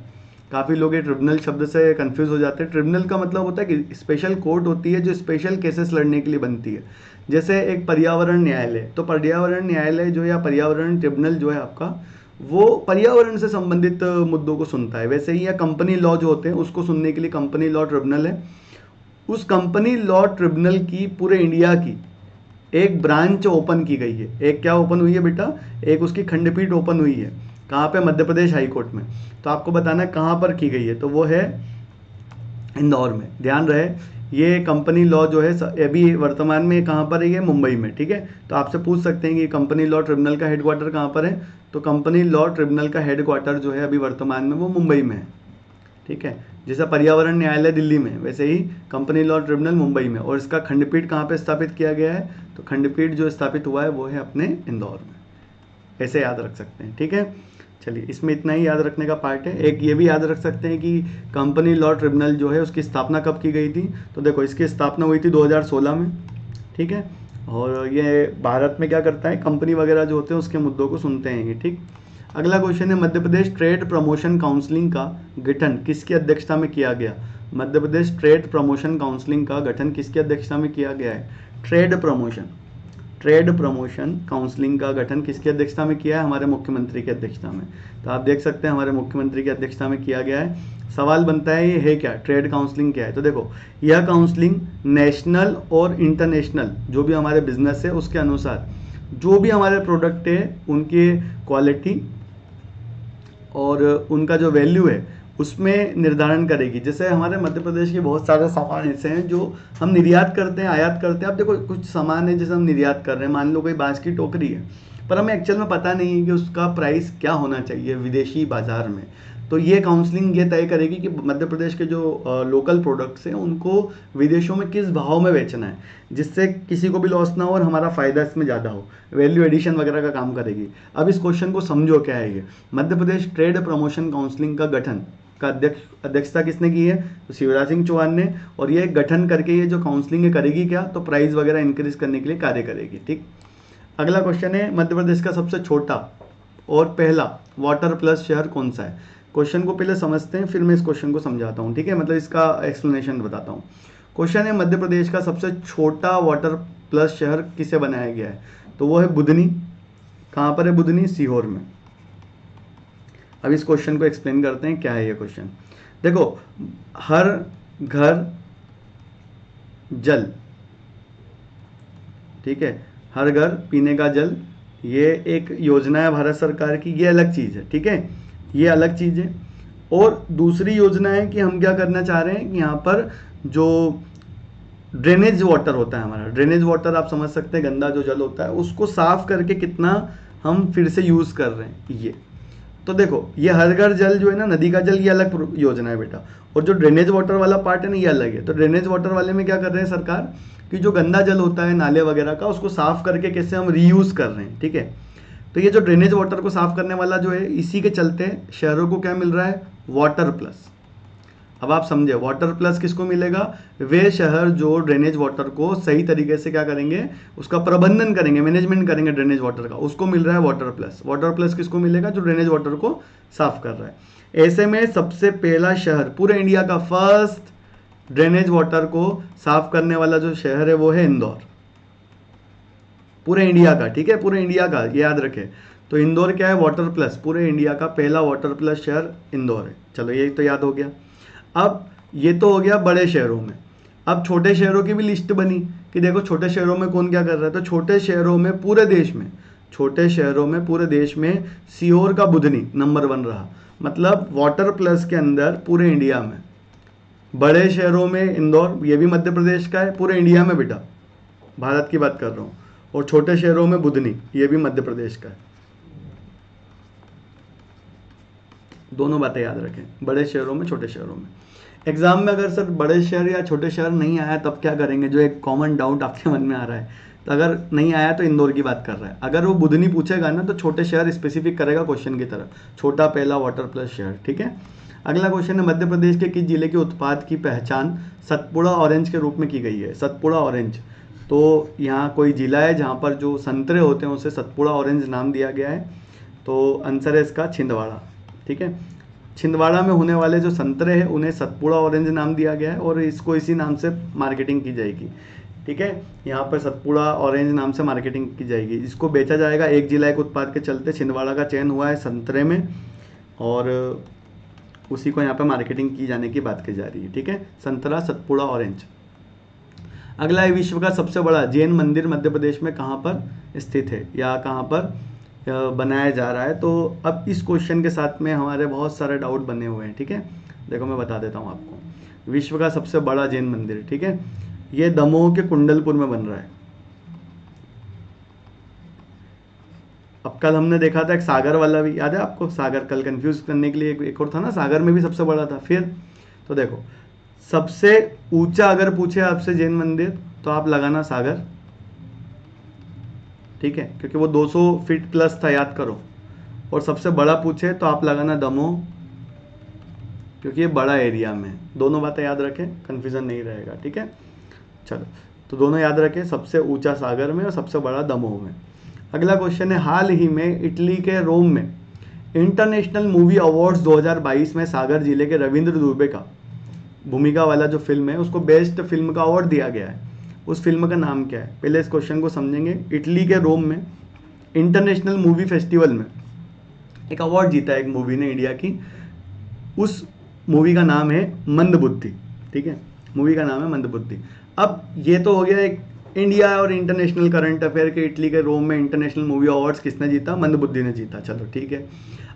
काफ़ी लोग ये ट्रिब्यूनल शब्द से कंफ्यूज हो जाते हैं। ट्रिब्यूनल का मतलब होता है कि स्पेशल कोर्ट होती है जो स्पेशल केसेस लड़ने के लिए बनती है। जैसे एक पर्यावरण न्यायालय, तो पर्यावरण न्यायालय जो, या पर्यावरण ट्रिब्यूनल जो है आपका, वो पर्यावरण से संबंधित मुद्दों को सुनता है। वैसे ही या कंपनी लॉ जो होते हैं उसको सुनने के लिए कंपनी लॉ ट्रिब्यूनल है। उस कंपनी लॉ ट्रिब्यूनल की पूरे इंडिया की एक ब्रांच ओपन की गई है। एक क्या ओपन हुई है बेटा, एक उसकी खंडपीठ ओपन हुई है। कहाँ पे, मध्य प्रदेश हाईकोर्ट में। तो आपको बताना है कहाँ पर की गई है, तो वो है इंदौर में। ध्यान रहे, ये कंपनी लॉ जो है अभी वर्तमान में कहाँ पर है, ये मुंबई में, ठीक है। तो आपसे पूछ सकते हैं कि कंपनी लॉ ट्रिब्यूनल का हेडक्वार्टर कहाँ पर है, तो कंपनी लॉ ट्रिब्यूनल का हेडक्वार्टर जो है अभी वर्तमान में वो मुंबई में है, ठीक है। जैसा पर्यावरण न्यायालय दिल्ली में, वैसे ही कंपनी लॉ ट्रिब्यूनल मुंबई में। और इसका खंडपीठ कहाँ पे स्थापित किया गया है, तो खंडपीठ जो स्थापित हुआ है वो है अपने इंदौर में। ऐसे याद रख सकते हैं, ठीक है। चलिए, इसमें इतना ही याद रखने का पार्ट है। एक ये भी याद रख सकते हैं कि कंपनी लॉ ट्रिब्यूनल जो है उसकी स्थापना कब की गई थी, तो देखो इसकी स्थापना हुई थी 2016 में, ठीक है। और ये भारत में क्या करता है, कंपनी वगैरह जो होते हैं उसके मुद्दों को सुनते हैं ये, ठीक। अगला क्वेश्चन है, Madhya Pradesh trade promotion counselling का गठन किसकी अध्यक्षता में किया गया। Madhya Pradesh trade promotion counselling का गठन किसकी अध्यक्षता में किया गया है, ट्रेड प्रमोशन काउंसिलिंग का गठन किसकी अध्यक्षता में किया है, हमारे मुख्यमंत्री की अध्यक्षता में। तो आप देख सकते हैं हमारे मुख्यमंत्री की अध्यक्षता में किया गया है। सवाल बनता है ये है क्या, ट्रेड काउंसलिंग क्या है। तो देखो, यह काउंसलिंग नेशनल और इंटरनेशनल जो भी हमारे बिजनेस है उसके अनुसार जो भी हमारे प्रोडक्ट है उनके क्वालिटी और उनका जो वैल्यू है उसमें निर्धारण करेगी। जैसे हमारे मध्य प्रदेश के बहुत सारे सामान ऐसे हैं जो हम निर्यात करते हैं, आयात करते हैं। अब देखो, कुछ सामान है जैसे हम निर्यात कर रहे हैं, मान लो कोई बांस की टोकरी है, पर हमें एक्चुअल में पता नहीं है कि उसका प्राइस क्या होना चाहिए विदेशी बाजार में। तो ये काउंसलिंग ये तय करेगी कि मध्य प्रदेश के जो लोकल प्रोडक्ट्स हैं उनको विदेशों में किस भाव में बेचना है, जिससे किसी को भी लॉस ना हो और हमारा फायदा इसमें ज़्यादा हो। वैल्यू एडिशन वगैरह का काम करेगी। अब इस क्वेश्चन को समझो क्या है ये। Madhya Pradesh trade promotion counselling का गठन का अध्यक्षता किसने की है, तो शिवराज सिंह चौहान ने। और ये गठन करके ये जो काउंसलिंग करेगी क्या, तो प्राइस वगैरह इंक्रीज करने के लिए कार्य करेगी, ठीक। अगला क्वेश्चन है, मध्य प्रदेश का सबसे छोटा और पहला वाटर प्लस शहर कौन सा है। क्वेश्चन को पहले समझते हैं फिर मैं इस क्वेश्चन को समझाता हूँ, ठीक है, मतलब इसका एक्सप्लेनेशन बताता हूँ। क्वेश्चन है, मध्य प्रदेश का सबसे छोटा वाटर प्लस शहर किसे बनाया गया है। तो वो है बुधनी। कहाँ पर है बुधनी? सीहोर में। अब इस क्वेश्चन को एक्सप्लेन करते हैं, क्या है ये क्वेश्चन। देखो, हर घर जल, ठीक है, हर घर पीने का जल, ये एक योजना है भारत सरकार की, ये अलग चीज़ है, ठीक है, ये अलग चीज़ है। और दूसरी योजना है कि हम क्या करना चाह रहे हैं कि यहाँ पर जो ड्रेनेज वाटर होता है हमारा, ड्रेनेज वाटर आप समझ सकते हैं, गंदा जो जल होता है उसको साफ करके कितना हम फिर से यूज़ कर रहे हैं ये। तो देखो, ये हर घर जल जो है ना, नदी का जल, ये अलग योजना है बेटा, और जो ड्रेनेज वाटर वाला पार्ट है ना, ये अलग है। तो ड्रेनेज वाटर वाले में क्या कर रहे हैं सरकार कि जो गंदा जल होता है नाले वगैरह का, उसको साफ करके कैसे हम रीयूज़ कर रहे हैं, ठीक है। तो ये जो ड्रेनेज वाटर को साफ करने वाला जो है, इसी के चलते शहरों को क्या मिल रहा है? Water plus. अब आप समझे, वाटर प्लस किसको मिलेगा? वे शहर जो ड्रेनेज वाटर को सही तरीके से क्या करेंगे, उसका प्रबंधन करेंगे, मैनेजमेंट करेंगे ड्रेनेज वाटर का, उसको मिल रहा है वाटर प्लस। वाटर प्लस किसको मिलेगा? जो ड्रेनेज वाटर को साफ कर रहा है। ऐसे में सबसे पहला शहर, पूरे इंडिया का फर्स्ट ड्रेनेज वाटर को साफ करने वाला जो शहर है वो है इंदौर, पूरे इंडिया का, ठीक है, पूरे इंडिया का, ये याद रखें। तो इंदौर क्या है? वाटर प्लस, पूरे इंडिया का पहला वाटर प्लस शहर इंदौर है। चलो, ये तो याद हो गया। अब ये तो हो गया बड़े शहरों में। अब छोटे शहरों की भी लिस्ट बनी कि देखो छोटे शहरों में कौन क्या कर रहा है। तो छोटे शहरों में पूरे देश में, छोटे शहरों में पूरे देश में सीहोर का बुधनी नंबर 1 रहा। मतलब वाटर प्लस के अंदर पूरे इंडिया में, बड़े शहरों में इंदौर, ये भी मध्य प्रदेश का है, पूरे इंडिया में बेटा, भारत की बात कर रहा हूँ। और छोटे शहरों में बुधनी, ये भी मध्य प्रदेश का है। दोनों बातें याद रखें, बड़े शहरों में, छोटे शहरों में। एग्जाम में अगर सर बड़े शहर या छोटे शहर नहीं आया तब क्या करेंगे, जो एक कॉमन डाउट आपके मन में आ रहा है, तो अगर नहीं आया तो इंदौर की बात कर रहा है। अगर वो बुधनी पूछेगा ना तो छोटे शहर स्पेसिफिक करेगा क्वेश्चन की तरह, छोटा पहला वाटर प्लस शहर, ठीक है। अगला क्वेश्चन है, मध्य प्रदेश के किस जिले के उत्पाद की पहचान सतपुड़ा ऑरेंज के रूप में की गई है? सतपुड़ा ऑरेंज, तो यहाँ कोई जिला है जहाँ पर जो संतरे होते हैं उसे सतपुड़ा ऑरेंज नाम दिया गया है। तो आंसर है इसका छिंदवाड़ा, ठीक है। छिंदवाड़ा में होने वाले जो संतरे हैं उन्हें सतपुड़ा ऑरेंज नाम दिया गया है और इसको इसी नाम से मार्केटिंग की जाएगी, ठीक है। यहाँ पर सतपुड़ा ऑरेंज नाम से मार्केटिंग की जाएगी, इसको बेचा जाएगा। एक जिला एक उत्पाद के चलते छिंदवाड़ा का चयन हुआ है संतरे में, और उसी को यहाँ पर मार्केटिंग की जाने की बात की जा रही है, ठीक है। संतरा, सतपुड़ा ऑरेंज। अगला है, विश्व का सबसे बड़ा जैन मंदिर मध्य प्रदेश में कहाँ पर स्थित है या कहाँ पर बनाया जा रहा है? तो अब इस क्वेश्चन के साथ में हमारे बहुत सारे डाउट बने हुए हैं, ठीक है। देखो मैं बता देता हूँ आपको, विश्व का सबसे बड़ा जैन मंदिर, ठीक है, ये दमोह के कुंडलपुर में बन रहा है। अब कल हमने देखा था एक सागर वाला भी, याद है आपको? सागर, कल कंफ्यूज करने के लिए एक और था ना, सागर में भी सबसे बड़ा था। फिर तो देखो, सबसे ऊंचा अगर पूछे आपसे जैन मंदिर तो आप लगाना सागर, ठीक है, क्योंकि वो 200 फीट प्लस था, याद करो। और सबसे बड़ा पूछे तो आप लगाना दमोह, क्योंकि ये बड़ा एरिया में। दोनों बातें याद रखें, कन्फ्यूजन नहीं रहेगा, ठीक है। चलो, तो दोनों याद रखें, सबसे ऊंचा सागर में और सबसे बड़ा दमोह में। अगला क्वेश्चन है, हाल ही में इटली के रोम में इंटरनेशनल मूवी अवार्ड्स 2022 में सागर जिले के रविंद्र दुबे का भूमिका वाला जो फिल्म है उसको बेस्ट फिल्म का अवार्ड दिया गया है। उस फिल्म का नाम क्या है? पहले इस क्वेश्चन को समझेंगे। इटली के रोम में इंटरनेशनल मूवी फेस्टिवल में एक अवार्ड जीता है एक मूवी ने इंडिया की, उस मूवी का नाम है मंदबुद्धि, ठीक है, मूवी का नाम है मंदबुद्धि। अब ये तो हो गया एक इंडिया और इंटरनेशनल करंट अफेयर के, इटली के रोम में इंटरनेशनल मूवी अवार्ड्स किसने जीता? मंदबुद्धि ने जीता। चलो ठीक है।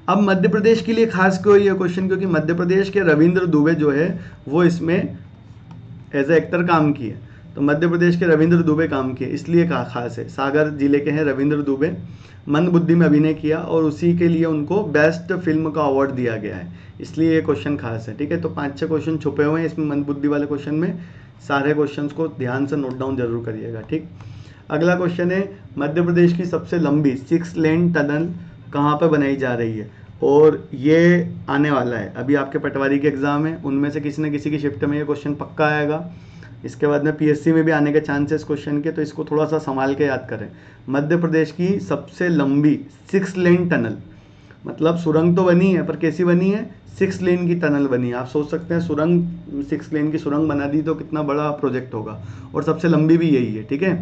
अब मध्य प्रदेश के लिए खास क्यों ये क्वेश्चन? क्योंकि मध्य प्रदेश के रविंद्र दुबे जो है वो इसमें एज ए एक्टर काम किए, तो मध्य प्रदेश के रविंद्र दुबे काम किए, इसलिए खास है। सागर जिले के हैं रविंद्र दुबे, मंदबुद्धि में अभिनय किया और उसी के लिए उनको बेस्ट फिल्म का अवार्ड दिया गया है, इसलिए ये क्वेश्चन खास है, ठीक है। तो 5-6 क्वेश्चन छुपे हुए हैं इसमें मंदबुद्धि वाले क्वेश्चन में, सारे क्वेश्चंस को ध्यान से नोट डाउन जरूर करिएगा, ठीक। अगला क्वेश्चन है, मध्य प्रदेश की सबसे लंबी 6 लेन टनल कहाँ पर बनाई जा रही है? और ये आने वाला है, अभी आपके पटवारी के एग्जाम है, उनमें से किसी न किसी की शिफ्ट में ये क्वेश्चन पक्का आएगा। इसके बाद में पीएससी में भी आने के चांसेस क्वेश्चन के, तो इसको थोड़ा सा संभाल के याद करें। मध्य प्रदेश की सबसे लंबी 6 लेन टनल, मतलब सुरंग तो बनी है पर कैसी बनी है? 6 लेन की टनल बनी है। आप सोच सकते हैं सुरंग, 6 लेन की सुरंग बना दी तो कितना बड़ा प्रोजेक्ट होगा, और सबसे लंबी भी यही है, ठीक है।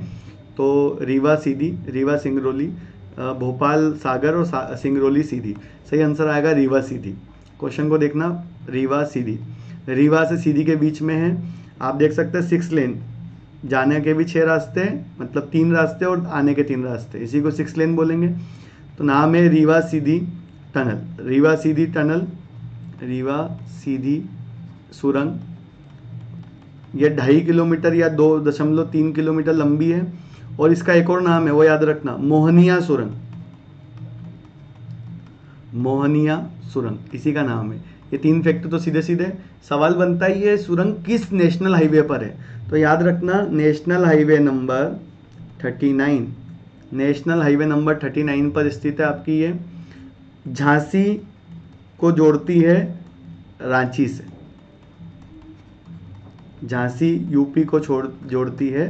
तो रीवा सीधी, रीवा सिंगरौली, भोपाल सागर और सिंगरौली सीधी। सही आंसर आएगा रीवा सीधी। क्वेश्चन को देखना, रीवा सीधी, रीवा से सीधी के बीच में है। आप देख सकते हैं 6 लेन, जाने के भी 6 रास्ते हैं, मतलब 3 रास्ते और आने के 3 रास्ते, इसी को 6 लेन बोलेंगे। तो नाम है रीवा सीधी टनल, रीवा सीधी टनल, रीवा सीधी सुरंग। यह 2.5 किलोमीटर या 2.3 किलोमीटर लंबी है और इसका एक और नाम है, वो याद रखना, मोहनिया सुरंग, मोहनिया सुरंग इसी का नाम है। ये 3 फैक्ट तो सीधे सीधे। सवाल बनता है ये सुरंग किस नेशनल हाईवे पर है, तो याद रखना national highway number 39, national highway number 39 पर स्थित है आपकी ये। झांसी को जोड़ती है रांची से, झांसी यूपी को जोड़ती है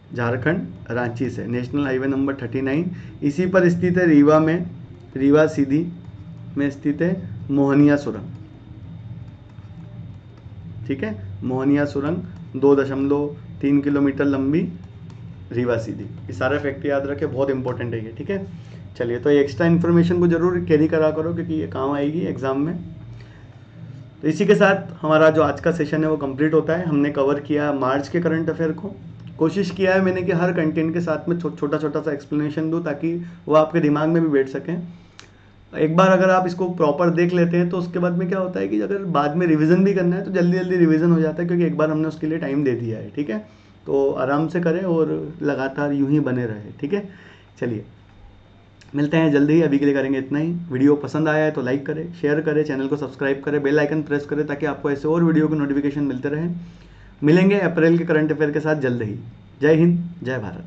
झारखंड रांची से। नेशनल हाईवे नंबर 39 इसी पर स्थित है, रीवा में, रीवा सीधी में स्थित है मोहनिया सुरंग। ठीक है, मोहनिया सुरंग 2.3 किलोमीटर लंबी, रीवा सीधी। ये सारे फैक्ट याद रखे, बहुत इंपॉर्टेंट है ये। ठीक है, चलिए, तो ये एक्स्ट्रा इन्फॉर्मेशन को जरूर कैरी करा करो क्योंकि ये काम आएगी एग्जाम में। तो इसी के साथ हमारा जो आज का सेशन है वो कंप्लीट होता है। हमने कवर किया मार्च के करंट अफेयर को। कोशिश किया है मैंने कि हर कंटेंट के साथ में छोटा छोटा सा एक्सप्लेनेशन दूँ ताकि वो आपके दिमाग में भी बैठ सकें। एक बार अगर आप इसको प्रॉपर देख लेते हैं तो उसके बाद में क्या होता है कि अगर बाद में रिवीजन भी करना है तो जल्दी जल्दी रिवीजन हो जाता है, क्योंकि एक बार हमने उसके लिए टाइम दे दिया है। ठीक है, तो आराम से करें और लगातार यूं ही बने रहे। ठीक है, चलिए मिलते हैं जल्दी ही। अभी के लिए करेंगे इतना ही। वीडियो पसंद आया है तो लाइक करें, शेयर करें, चैनल को सब्सक्राइब करें, बेल आइकन प्रेस करें ताकि आपको ऐसे और वीडियो के नोटिफिकेशन मिलते रहें। मिलेंगे अप्रैल के करंट अफेयर के साथ जल्द ही। जय हिंद, जय भारत।